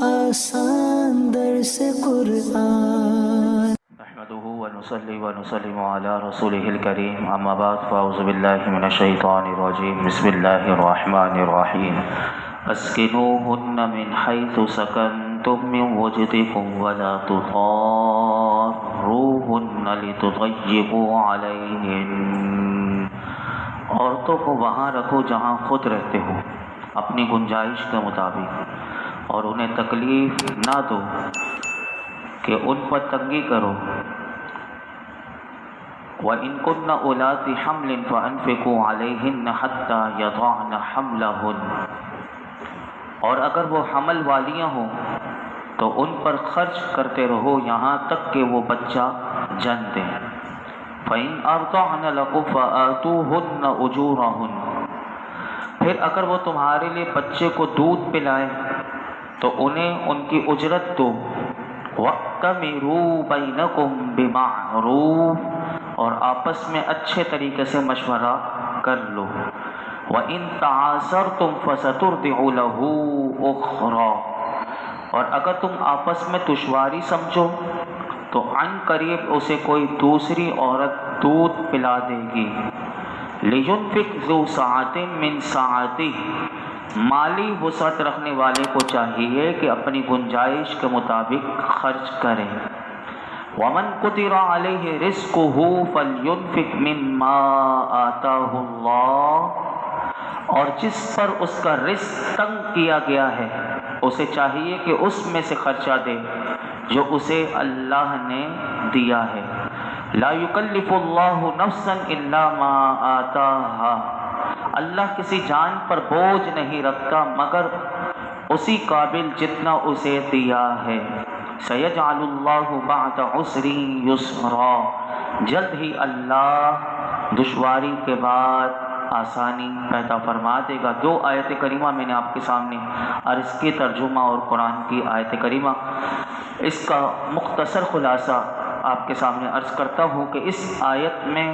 آسان درس قرآن نحمده ونصلي ونسلم على رسوله الكريم اما بعد فاعوذ بالله من الشيطان الرجيم بسم الله الرحمن الرحيم اسكنوهن من حيث سكنتم من وجدكم ولا تضاروهن لتضيقوا عليهن عورتوں کو وہاں رکھو جہاں خود رہتے ہو اپنی گنجائش کے مطابق اور انہیں تکلیف نہ دو کہ ان پر تنگی کرو. وَإِن كُنَّ أُولَاتِ حَمْلٍ فَأَنفِقُوا عَلَيْهِنَّ حَتَّى يَضَعْنَ حَمْلَهُنَّ اور اگر وہ حمل والیاں ہوں تو ان پر خرچ کرتے رہو یہاں تک کہ وہ بچہ جن دیں. فَإِنْ أَرْضَعْنَ لَكُمْ فَآتُوهُنَّ أُجُورَهُنَّ پھر اگر وہ تمہارے لیے بچے کو دودھ پلائیں تو انہیں ان کی اجرت دو. وَأْتَمِرُوا بَيْنَكُمْ بِمَعْرُوفٍ اور آپس میں اچھے طریقے سے مشورہ کر لو. وَإِن تَعَاسَرْتُمْ فَسَتُرْضِعُ لَهُ أُخْرَى اور اگر تم آپس میں دشواری سمجھو تو عن قریب اسے کوئی دوسری عورت دودھ پلا دے گی. لِيُنْفِقْ ذُو سَعَةٍ مِّن سَعَتِهِ مالی وسعت رکھنے والے کو چاہیے کہ اپنی گنجائش کے مطابق خرچ کرے. وَمَنْ قُدِرَ عَلَيْهِ رِزْقُهُ فَلْيُنْفِقْ مِمَّا آتَاهُ اللَّهُ اور جس پر اس کا رزق تنگ کیا گیا ہے اسے چاہیے کہ اس میں سے خرچہ دے جو اسے اللہ نے دیا ہے. لا يكلف اللہ نفسا الا ما آتاها اللہ کسی جان پر بوجھ نہیں رکھتا مگر اسی قابل جتنا اسے دیا ہے. سيجعل اللہ بعد عسر یسرا جلد ہی اللہ دشواری کے بعد آسانی پیدا فرما دے گا. دو آیت کریمہ میں نے آپ کے سامنے عرض کی ترجمہ اور قرآن کی آیت کریمہ اس کا مختصر خلاصہ آپ کے سامنے عرض کرتا ہوں کہ اس آیت میں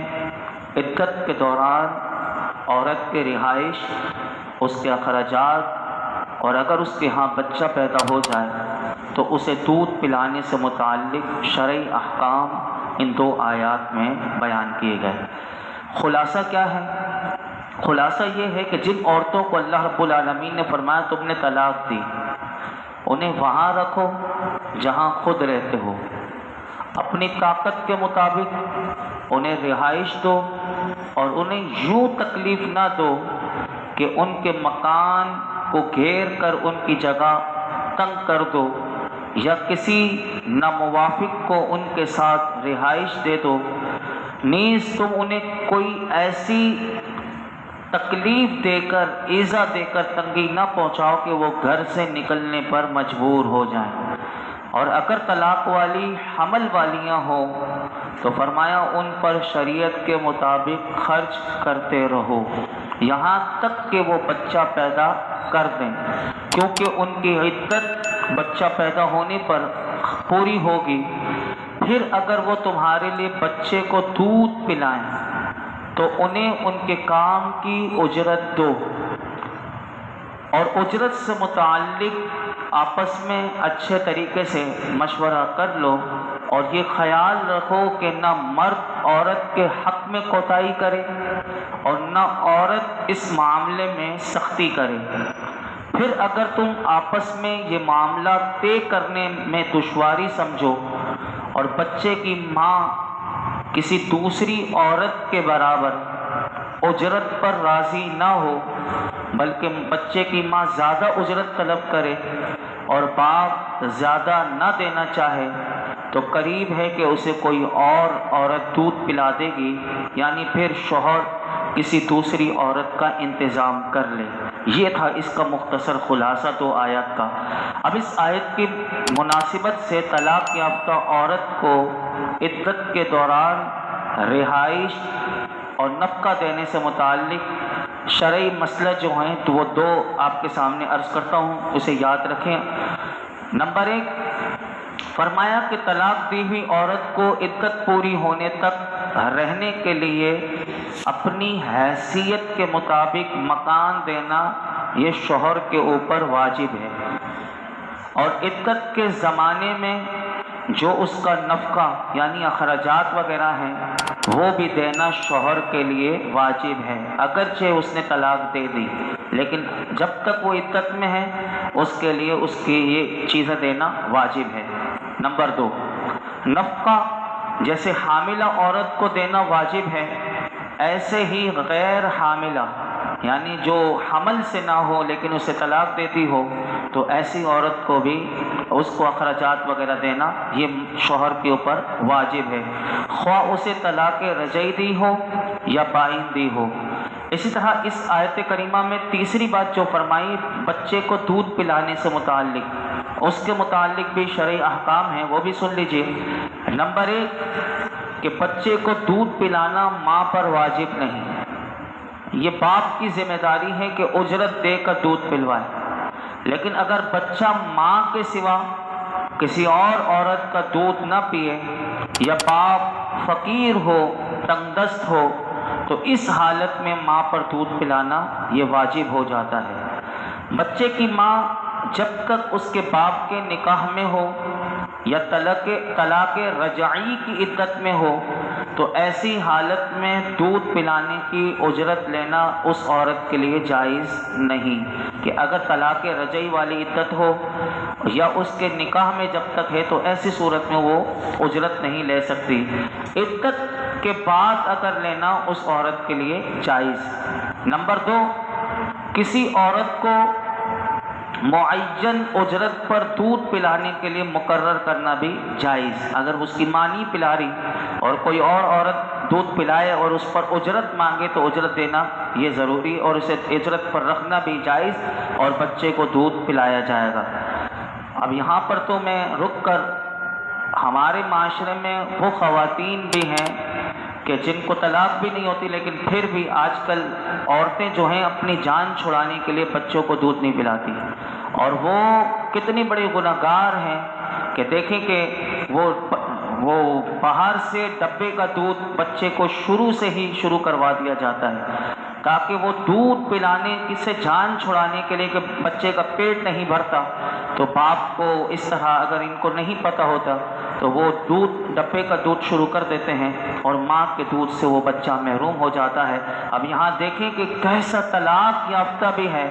عدت کے دوران عورت کے رہائش اس کے اخراجات اور اگر اس کے ہاں بچہ پیدا ہو جائے تو اسے دودھ پلانے سے متعلق شرعی احکام ان دو آیات میں بیان کیے گئے. خلاصہ کیا ہے؟ خلاصہ یہ ہے کہ جن عورتوں کو اللہ رب العالمین نے فرمایا تم نے طلاق دی انہیں وہاں رکھو جہاں خود رہتے ہو. اپنی طاقت کے مطابق انہیں رہائش دو اور انہیں یوں تکلیف نہ دو کہ ان کے مکان کو گھیر کر ان کی جگہ تنگ کر دو یا کسی ناموافق کو ان کے ساتھ رہائش دے دو. نیز تم انہیں کوئی ایسی تکلیف دے کر ایذا دے کر تنگی نہ پہنچاؤ کہ وہ گھر سے نکلنے پر مجبور ہو جائیں. اور اگر طلاق والی حمل والیاں ہوں تو فرمایا ان پر شریعت کے مطابق خرچ کرتے رہو یہاں تک کہ وہ بچہ پیدا کر دیں کیونکہ ان کی عدت بچہ پیدا ہونے پر پوری ہوگی. پھر اگر وہ تمہارے لیے بچے کو دودھ پلائیں تو انہیں ان کے کام کی اجرت دو اور اجرت سے متعلق آپس میں اچھے طریقے سے مشورہ کر لو اور یہ خیال رکھو کہ نہ مرد عورت کے حق میں کوتاہی کرے اور نہ عورت اس معاملے میں سختی کرے. پھر اگر تم آپس میں یہ معاملہ طے کرنے میں دشواری سمجھو اور بچے کی ماں کسی دوسری عورت کے برابر اجرت پر راضی نہ ہو بلکہ بچے کی ماں زیادہ اجرت طلب کرے اور باپ زیادہ نہ دینا چاہے تو قریب ہے کہ اسے کوئی اور عورت دودھ پلا دے گی یعنی پھر شوہر کسی دوسری عورت کا انتظام کر لے. یہ تھا اس کا مختصر خلاصہ دو آیات کا. اب اس آیت کی مناسبت سے طلاق یافتہ عورت کو عدت کے دوران رہائش اور نفقہ دینے سے متعلق شرعی مسئلہ جو ہیں تو وہ دو آپ کے سامنے عرض کرتا ہوں اسے یاد رکھیں. نمبر 1 فرمایا کہ طلاق دی ہوئی عورت کو عدت پوری ہونے تک رہنے کے لیے اپنی حیثیت کے مطابق مکان دینا یہ شوہر کے اوپر واجب ہے. اور عدت کے زمانے میں جو اس کا نفقہ یعنی اخراجات وغیرہ ہیں وہ بھی دینا شوہر کے لیے واجب ہے، اگرچہ اس نے طلاق دے دی لیکن جب تک وہ عدت میں ہے اس کے لیے اس کی یہ چیزیں دینا واجب ہے۔ نمبر 2، نفقہ جیسے حاملہ عورت کو دینا واجب ہے، ایسے ہی غیر حاملہ یعنی جو حمل سے نہ ہو لیکن اسے طلاق دیتی ہو تو ایسی عورت کو بھی اس کو اخراجات وغیرہ دینا یہ شوہر کے اوپر واجب ہے، خواہ اسے طلاق رجعی دی ہو یا بائن دی ہو۔ اسی طرح اس آیت کریمہ میں تیسری بات جو فرمائی بچے کو دودھ پلانے سے متعلق، اس کے متعلق بھی شرعی احکام ہیں، وہ بھی سن لیجئے۔ نمبر 1 کہ بچے کو دودھ پلانا ماں پر واجب نہیں، یہ باپ کی ذمہ داری ہے کہ اجرت دے کر دودھ پلوائے، لیکن اگر بچہ ماں کے سوا کسی اور عورت کا دودھ نہ پیے یا باپ فقیر ہو، تنگ دست ہو، تو اس حالت میں ماں پر دودھ پلانا یہ واجب ہو جاتا ہے۔ بچے کی ماں جب تک اس کے باپ کے نکاح میں ہو یا طلاق رجعی کی عدت میں ہو تو ایسی حالت میں دودھ پلانے کی اجرت لینا اس عورت کے لیے جائز نہیں، کہ اگر طلاق رجعی والی عدت ہو یا اس کے نکاح میں جب تک ہے تو ایسی صورت میں وہ اجرت نہیں لے سکتی۔ عدت کے بعد اگر لینا اس عورت کے لیے جائز۔ نمبر 2، کسی عورت کو معین اجرت پر دودھ پلانے کے لیے مقرر کرنا بھی جائز، اگر اس کی ماں نہیں پلا رہی اور کوئی اور عورت دودھ پلائے اور اس پر اجرت مانگے تو اجرت دینا یہ ضروری اور اسے اجرت پر رکھنا بھی جائز اور بچے کو دودھ پلایا جائے گا۔ اب یہاں پر تو میں رک کر، ہمارے معاشرے میں وہ خواتین بھی ہیں کہ جن کو طلاق بھی نہیں ہوتی لیکن پھر بھی آج کل عورتیں جو ہیں اپنی جان چھڑانے کے لیے بچوں کو دودھ نہیں پلاتی، اور وہ کتنی بڑی گنہگار ہیں کہ دیکھیں کہ وہ باہر سے ڈبے کا دودھ بچے کو شروع سے ہی شروع کروا دیا جاتا ہے تاکہ وہ دودھ پلانے سے جان چھڑانے کے لیے کہ بچے کا پیٹ نہیں بھرتا، تو باپ کو اس طرح اگر ان کو نہیں پتہ ہوتا تو وہ ڈبے کا دودھ شروع کر دیتے ہیں اور ماں کے دودھ سے وہ بچہ محروم ہو جاتا ہے۔ اب یہاں دیکھیں کہ کیسا طلاق یافتہ بھی ہے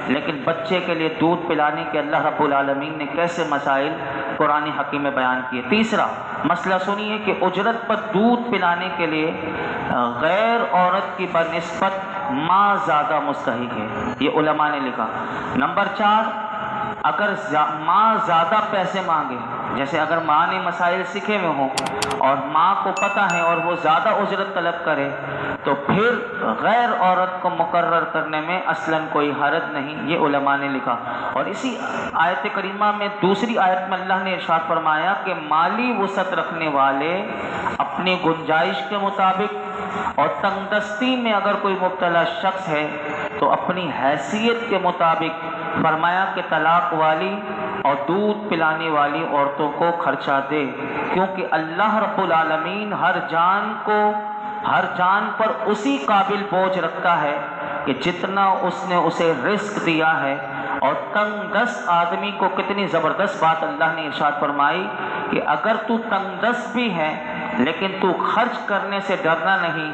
لیکن بچے کے لیے دودھ پلانے کے اللہ رب العالمین نے کیسے مسائل قرآن حکیم میں بیان کیے۔ تیسرا مسئلہ سنیے کہ اجرت پر دودھ پلانے کے لیے غیر عورت کی بنسبت ماں زیادہ مستحق ہے، یہ علماء نے لکھا۔ نمبر 4، اگر ماں زیادہ پیسے مانگے، جیسے اگر ماں نے مسائل سیکھے ہوئے ہوں اور ماں کو پتہ ہے اور وہ زیادہ اجرت طلب کرے تو پھر غیر عورت کو مقرر کرنے میں اصلاً کوئی حرج نہیں، یہ علماء نے لکھا۔ اور اسی آیت کریمہ میں دوسری آیت میں اللہ نے ارشاد فرمایا کہ مالی وسعت رکھنے والے اپنی گنجائش کے مطابق اور تنگ دستی میں اگر کوئی مبتلا شخص ہے تو اپنی حیثیت کے مطابق، فرمایا کہ طلاق والی اور دودھ پلانے والی عورتوں کو خرچہ دے، کیونکہ اللہ رب العالمین ہر جان پر اسی قابل بوجھ رکھتا ہے کہ جتنا اس نے اسے رزق دیا ہے۔ اور تنگ دست آدمی کو کتنی زبردست بات اللہ نے ارشاد فرمائی کہ اگر تو تنگ دست بھی ہے لیکن تو خرچ کرنے سے ڈرنا نہیں،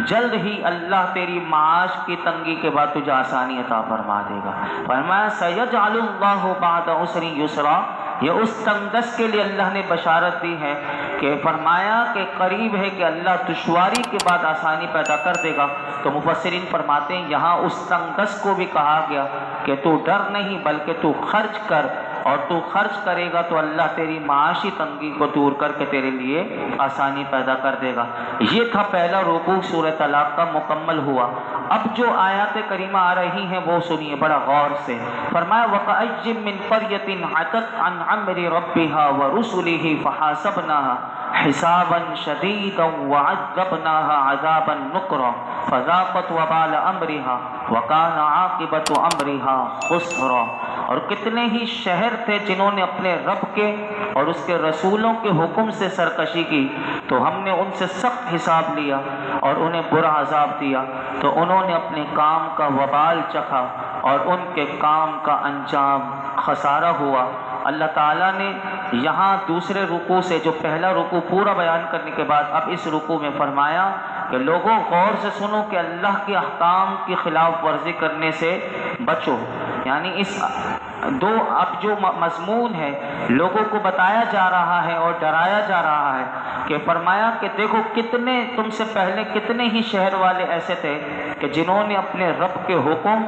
جلد ہی اللہ تیری معاش کی تنگی کے بعد تجھے آسانی عطا فرما دے گا۔ فرمایا سَيَجْعَلُ اللَّهُ بَعْدَ عُسْرٍ يُسْرًا، یہ اس تنگ دست کے لیے اللہ نے بشارت دی ہے کہ فرمایا کہ قریب ہے کہ اللہ دشواری کے بعد آسانی پیدا کر دے گا۔ تو مفسرین فرماتے ہیں یہاں اس تنگ دست کو بھی کہا گیا کہ تو ڈر نہیں بلکہ تو خرچ کر، اور تو خرچ کرے گا تو اللہ تیری معاشی تنگی کو دور کر کے تیرے لیے آسانی پیدا کر دے گا۔ یہ تھا پہلا رکوع سورہ طلاق کا مکمل ہوا۔ اب جو آیات کریمہ آ رہی ہیں وہ سنیے بڑا غور سے۔ فرمایا وَكَأَيٍّ مِّن قَرْيَةٍ عَتَتْ عَنْ أَمْرِ رَبِّهَا وَرُسُلِهِ فَحَاسَبْنَاهَا حِسَابًا شَدِيدًا وَعَذَّبْنَاهَا عَذَابًا نُكْرًا فَذَاقَتْ وَبَالَ أَمْرِهَا وَكَانَ عَاقِبَةُ أَمْرِهَا خُسْرًا۔ اور کتنے ہی شہر تھے جنہوں نے اپنے رب کے اور اس کے رسولوں کے حکم سے سرکشی کی تو ہم نے ان سے سخت حساب لیا اور انہیں برا عذاب دیا، تو انہوں نے اپنے کام کا وبال چکھا اور ان کے کام کا انجام خسارہ ہوا۔ اللہ تعالیٰ نے یہاں دوسرے رکوع سے جو پہلا رکوع پورا بیان کرنے کے بعد اب اس رکوع میں فرمایا کہ لوگوں غور سے سنو کہ اللہ کے احکام کی خلاف ورزی کرنے سے بچو. یعنی اس اب جو مضمون ہے لوگوں کو بتایا جا رہا ہے اور ڈرایا جا رہا ہے کہ فرمایا کہ دیکھو کتنے تم سے پہلے کتنے ہی شہر والے ایسے تھے کہ جنہوں نے اپنے رب کے حکم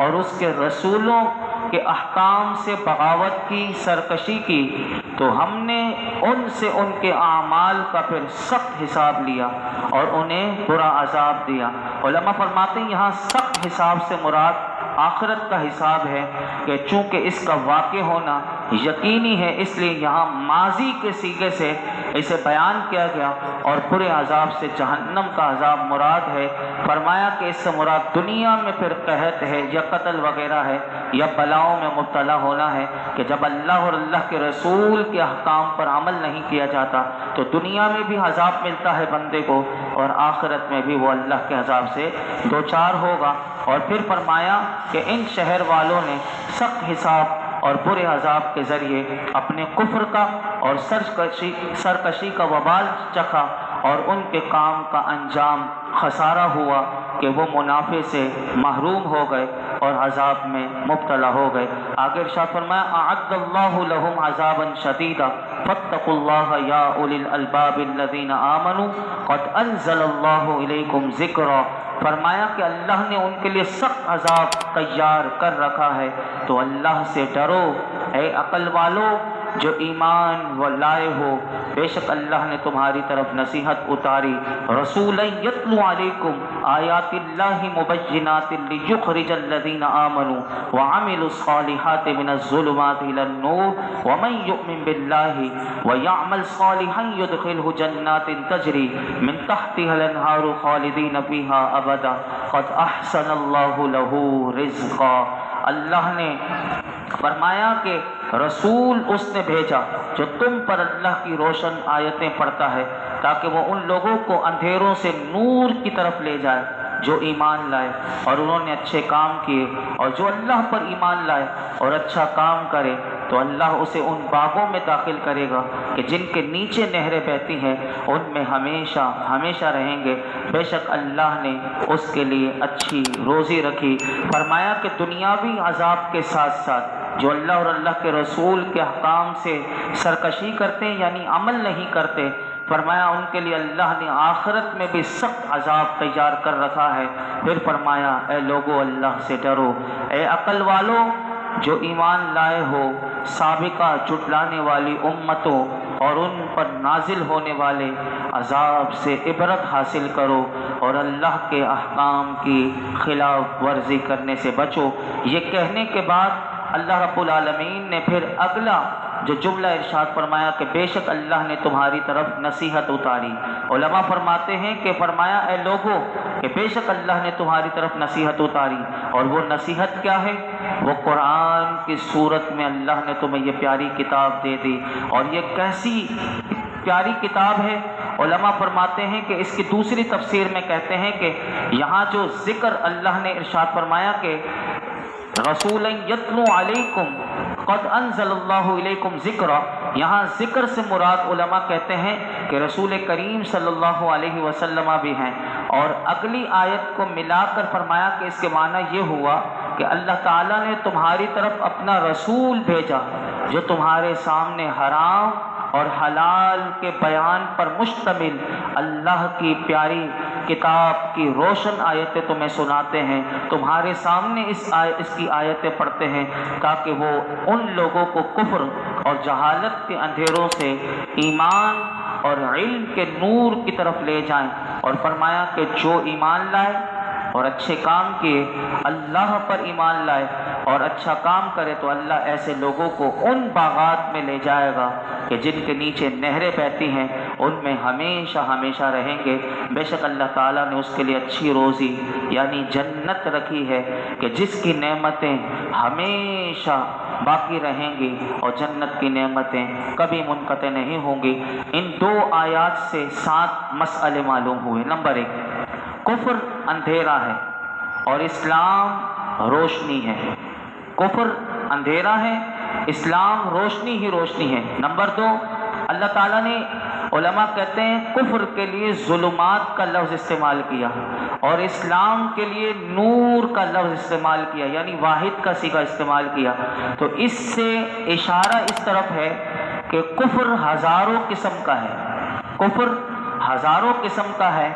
اور اس کے رسولوں کے احکام سے بغاوت کی، سرکشی کی، تو ہم نے ان سے ان کے اعمال کا پھر سخت حساب لیا اور انہیں برا عذاب دیا. علماء فرماتے ہیں یہاں سخت حساب سے مراد آخرت کا حساب ہے کہ چونکہ اس کا واقع ہونا یقینی ہے اس لیے یہاں ماضی کے صیغے سے اسے بیان کیا گیا اور برے عذاب سے جہنم کا عذاب مراد ہے. فرمایا کہ اس سے مراد دنیا میں پھر قحط ہے یا قتل وغیرہ ہے یا بلاؤں میں مبتلا ہونا ہے کہ جب اللہ اور اللہ کے رسول کے احکام پر عمل نہیں کیا جاتا تو دنیا میں بھی عذاب ملتا ہے بندے کو اور آخرت میں بھی وہ اللہ کے عذاب سے دوچار ہوگا. اور پھر فرمایا کہ ان شہر والوں نے سخت حساب اور برے عذاب کے ذریعے اپنے کفر کا اور سرکشی کا وبال چکھا اور ان کے کام کا انجام خسارہ ہوا کہ وہ منافع سے محروم ہو گئے اور عذاب میں مبتلا ہو گئے. آگے ارشاد فرمایا اعد اللہ لهم عذابا شدیدا فاتقوا اللہ یا اولی الالباب الذین آمنوا قد انزل اللہ الیکم ذکرا. فرمایا کہ اللہ نے ان کے لیے سخت عذاب تیار کر رکھا ہے تو اللہ سے ڈرو اے عقل والو جو ایمان و لائے ہو. بے شک اللہ نے تمہاری طرف نصیحت اتاری رسولا یتلو علیکم آیات اللہ مبینات لیخرج الذین آمنوا وعملوا الصالحات من الظلمات الی النور ومن یؤمن باللہ ویعمل صالحا یدخلہ جنات تجری من تحتها الانہار خالدین فیہا ابدا قد احسن اللہ لہ رزقا. اللہ نے فرمایا کہ رسول اس نے بھیجا جو تم پر اللہ کی روشن آیتیں پڑھتا ہے تاکہ وہ ان لوگوں کو اندھیروں سے نور کی طرف لے جائے جو ایمان لائے اور انہوں نے اچھے کام کیے. اور جو اللہ پر ایمان لائے اور اچھا کام کرے تو اللہ اسے ان باغوں میں داخل کرے گا کہ جن کے نیچے نہریں بہتی ہیں ان میں ہمیشہ ہمیشہ رہیں گے. بے شک اللہ نے اس کے لیے اچھی روزی رکھی. فرمایا کہ دنیاوی عذاب کے ساتھ ساتھ جو اللہ اور اللہ کے رسول کے احکام سے سرکشی کرتے ہیں یعنی عمل نہیں کرتے، فرمایا ان کے لیے اللہ نے آخرت میں بھی سخت عذاب تیار کر رکھا ہے. پھر فرمایا اے لوگو اللہ سے ڈرو اے عقل والو جو ایمان لائے ہو سابقہ جھٹلانے والی امتوں اور ان پر نازل ہونے والے عذاب سے عبرت حاصل کرو اور اللہ کے احکام کی خلاف ورزی کرنے سے بچو. یہ کہنے کے بعد اللہ رب العالمین نے پھر اگلا جو جملہ ارشاد فرمایا کہ بے شک اللہ نے تمہاری طرف نصیحت اتاری. علماء فرماتے ہیں کہ فرمایا اے لوگو کہ بے شک اللہ نے تمہاری طرف نصیحت اتاری اور وہ نصیحت کیا ہے؟ وہ قرآن کی صورت میں اللہ نے تمہیں یہ پیاری کتاب دے دی. اور یہ کیسی پیاری کتاب ہے؟ علماء فرماتے ہیں کہ اس کی دوسری تفسیر میں کہتے ہیں کہ یہاں جو ذکر اللہ نے ارشاد فرمایا کہ رسولا یتلو علیکم قد انزل اللہ علیکم ذکرا، یہاں ذکر سے مراد علماء کہتے ہیں کہ رسول کریم صلی اللہ علیہ وسلم بھی ہیں. اور اگلی آیت کو ملا کر فرمایا کہ اس کے معنی یہ ہوا کہ اللہ تعالیٰ نے تمہاری طرف اپنا رسول بھیجا جو تمہارے سامنے حرام اور حلال کے بیان پر مشتمل اللہ کی پیاری کتاب کی روشن آیتیں تمہیں سناتے ہیں، تمہارے سامنے اس کی آیتیں پڑھتے ہیں تاکہ وہ ان لوگوں کو کفر اور جہالت کے اندھیروں سے ایمان اور علم کے نور کی طرف لے جائیں. اور فرمایا کہ جو ایمان لائے اور اچھے کام کیے، اللہ پر ایمان لائے اور اچھا کام کرے تو اللہ ایسے لوگوں کو ان باغات میں لے جائے گا کہ جن کے نیچے نہریں بہتی ہیں، ان میں ہمیشہ ہمیشہ رہیں گے. بے شک اللہ تعالیٰ نے اس کے لیے اچھی روزی یعنی جنت رکھی ہے کہ جس کی نعمتیں ہمیشہ باقی رہیں گی اور جنت کی نعمتیں کبھی منقطع نہیں ہوں گی. ان دو آیات سے 7 مسئلے معلوم ہوئے. نمبر 1، کفر اندھیرا ہے اور اسلام روشنی ہے. کفر اندھیرا ہے، اسلام روشنی ہی روشنی ہے۔ نمبر 2، اللہ تعالیٰ نے، علماء کہتے ہیں، کفر کے لیے ظلمات کا لفظ استعمال کیا اور اسلام کے لیے نور کا لفظ استعمال کیا، یعنی واحد کا صیغہ استعمال کیا۔ تو اس سے اشارہ اس طرف ہے کہ کفر ہزاروں قسم کا ہے، کفر ہزاروں قسم کا ہے،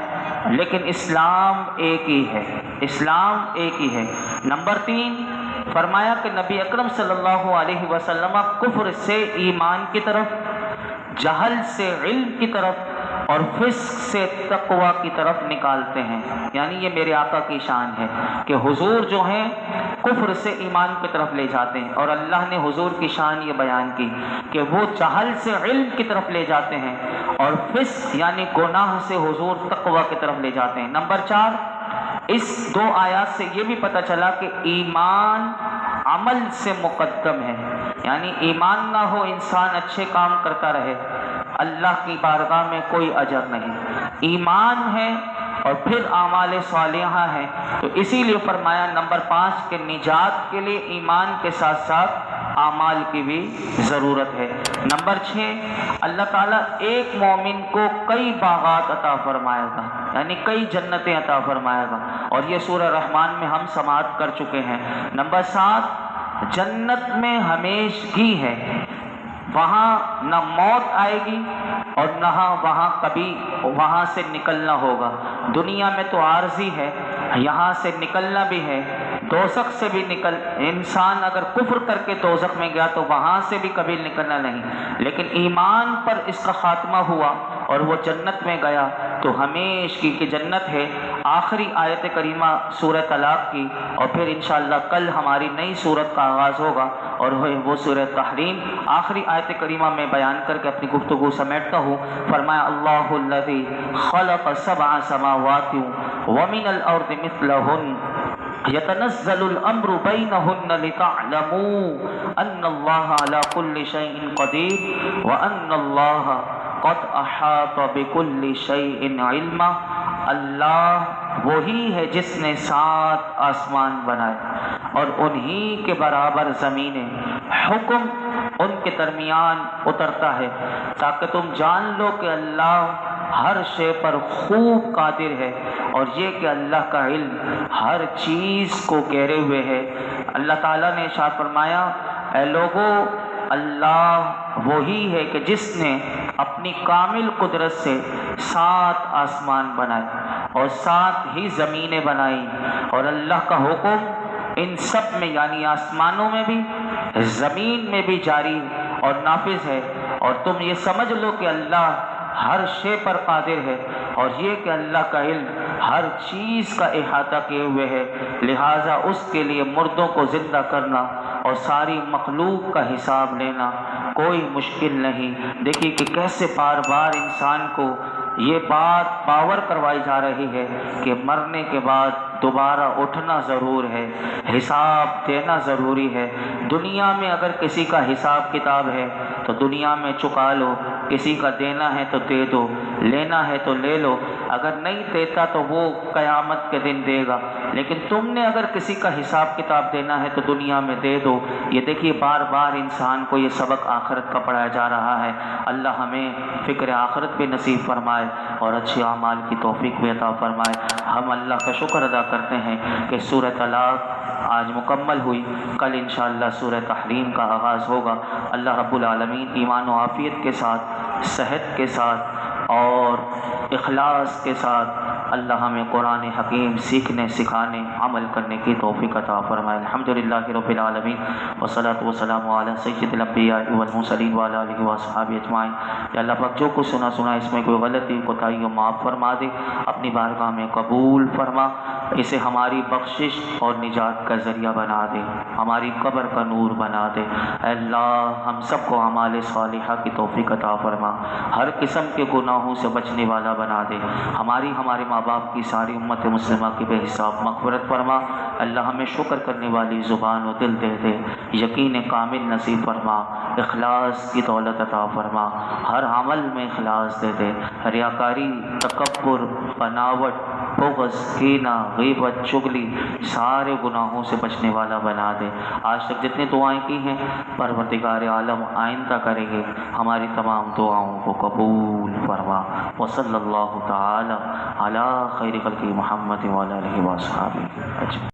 لیکن اسلام ایک ہی ہے، اسلام ایک ہی ہے۔ نمبر 3، فرمایا کہ نبی اکرم صلی اللہ علیہ وسلم کفر سے ایمان کی طرف، جہل سے علم کی طرف اور فسق سے تقوی کی طرف نکالتے ہیں۔ یعنی یہ میرے آقا کی شان ہے کہ حضور جو ہیں کفر سے ایمان کی طرف لے جاتے ہیں، اور اللہ نے حضور کی شان یہ بیان کی کہ وہ جہل سے علم کی طرف لے جاتے ہیں اور فسق یعنی گناہ سے حضور تقوی کی طرف لے جاتے ہیں۔ نمبر 4، اس 2 آیات سے یہ بھی پتہ چلا کہ ایمان عمل سے مقدم ہے، یعنی ایمان نہ ہو انسان اچھے کام کرتا رہے، اللہ کی بارگاہ میں کوئی اجر نہیں۔ ایمان ہے اور پھر اعمال صالحہ ہیں، تو اسی لیے فرمایا نمبر 5 کہ نجات کے لیے ایمان کے ساتھ ساتھ اعمال کی بھی ضرورت ہے۔ نمبر 6، اللہ تعالیٰ ایک مومن کو کئی باغات عطا فرمائے گا، یعنی کئی جنتیں عطا فرمائے گا، اور یہ سورہ رحمان میں ہم سماعت کر چکے ہیں۔ نمبر 7، جنت میں ہمیشگی ہے، وہاں نہ موت آئے گی اور نہ وہاں کبھی وہاں سے نکلنا ہوگا۔ دنیا میں تو عارضی ہے، یہاں سے نکلنا بھی ہے، دوزخ سے بھی انسان اگر کفر کر کے دوزخ میں گیا تو وہاں سے بھی کبھی نکلنا نہیں، لیکن ایمان پر اس کا خاتمہ ہوا اور وہ جنت میں گیا تو ہمیشہ کی جنت ہے۔ آخری آیت کریمہ سورہ طلاق کی، اور پھر انشاءاللہ کل ہماری نئی سورت کا آغاز ہوگا اور وہ سورہ تحریم۔ آخری آیت کریمہ میں بیان کر کے اپنی گفتگو سمیٹتا ہوں۔ فرمایا اللہ الذی خلق 7 سماوات ومن الارض مثلہن يتنزل الامر بينهن لتعلموا ان الله على كل شيء قدير وان الله قد احاط بكل شيء علما۔ اللہ وہی ہے جس نے 7 آسمان بنائے اور انہی کے برابر زمینیں، حکم ان کے درمیان اترتا ہے تاکہ تم جان لو کہ اللہ ہر شے پر خوب قادر ہے، اور یہ کہ اللہ کا علم ہر چیز کو گھیرے ہوئے ہے۔ اللہ تعالیٰ نے ارشاد فرمایا، اے لوگو، اللہ وہی ہے کہ جس نے اپنی کامل قدرت سے 7 آسمان بنائے اور 7 ہی زمینیں بنائی، اور اللہ کا حکم ان سب میں یعنی آسمانوں میں بھی زمین میں بھی جاری اور نافذ ہے، اور تم یہ سمجھ لو کہ اللہ ہر شے پر قادر ہے، اور یہ کہ اللہ کا علم ہر چیز کا احاطہ کیے ہوئے ہے، لہٰذا اس کے لیے مردوں کو زندہ کرنا اور ساری مخلوق کا حساب لینا کوئی مشکل نہیں۔ دیکھیے کہ کیسے بار بار انسان کو یہ بات باور کروائی جا رہی ہے کہ مرنے کے بعد دوبارہ اٹھنا ضرور ہے، حساب دینا ضروری ہے۔ دنیا میں اگر کسی کا حساب کتاب ہے تو دنیا میں چکا لو، کسی کا دینا ہے تو دے دو، لینا ہے تو لے لو، اگر نہیں دیتا تو وہ قیامت کے دن دے گا، لیکن تم نے اگر کسی کا حساب کتاب دینا ہے تو دنیا میں دے دو۔ یہ دیکھیے بار بار انسان کو یہ سبق آخرت کا پڑھایا جا رہا ہے۔ اللہ ہمیں فکر آخرت بھی نصیب فرمائے اور اچھے اعمال کی توفیق بھی عطا فرمائے۔ ہم اللہ کا شکر ادا کرتے ہیں کہ سورہ طلاق آج مکمل ہوئی، کل انشاءاللہ سورہ تحریم کا آغاز ہوگا۔ اللہ رب العالمین ایمان و عافیت کے ساتھ، صحت کے ساتھ اور اخلاص کے ساتھ اللہ ہمیں قرآن حکیم سیکھنے، سکھانے، عمل کرنے کی توفیق عطا فرمائے۔ الحمدللہ رب العالمین والصلاة والسلام علی سید الانبیاء والمرسلین وعلی آلہ واصحابہ اجمعین۔ یا اللہ پاک جو کچھ سنا اس میں کوئی غلطی کوتاہی ہو معاف فرما دے، اپنی بارگاہ میں قبول فرما، اسے ہماری بخشش اور نجات کا ذریعہ بنا دے، ہماری قبر کا نور بنا دے۔ اے اللہ ہم سب کو اعمال صالحہ کی توفیق عطا فرما، ہر قسم کے گناہوں سے بچنے والا بنا دے، ہمارے ماں باپ کی ساری امت مسلمہ کی بے حساب مغفرت فرما۔ اللہ ہمیں شکر کرنے والی زبان و دل دے دے، یقین کامل نصیب فرما، اخلاص کی دولت عطا فرما، ہر عمل میں اخلاص دے دے، ریاکاری، تکبر، بناوٹ بغض، کینہ، غیبت، چغلی، سارے گناہوں سے بچنے والا بنا دے۔ آج تک جتنی دعائیں کی ہیں پروردگار عالم آئندہ کریں گے ہماری تمام دعاؤں کو قبول فرما۔ وصلی اللہ تعالی علی خیر خلق محمد وعلی آلہ وصحبہ اجمعین۔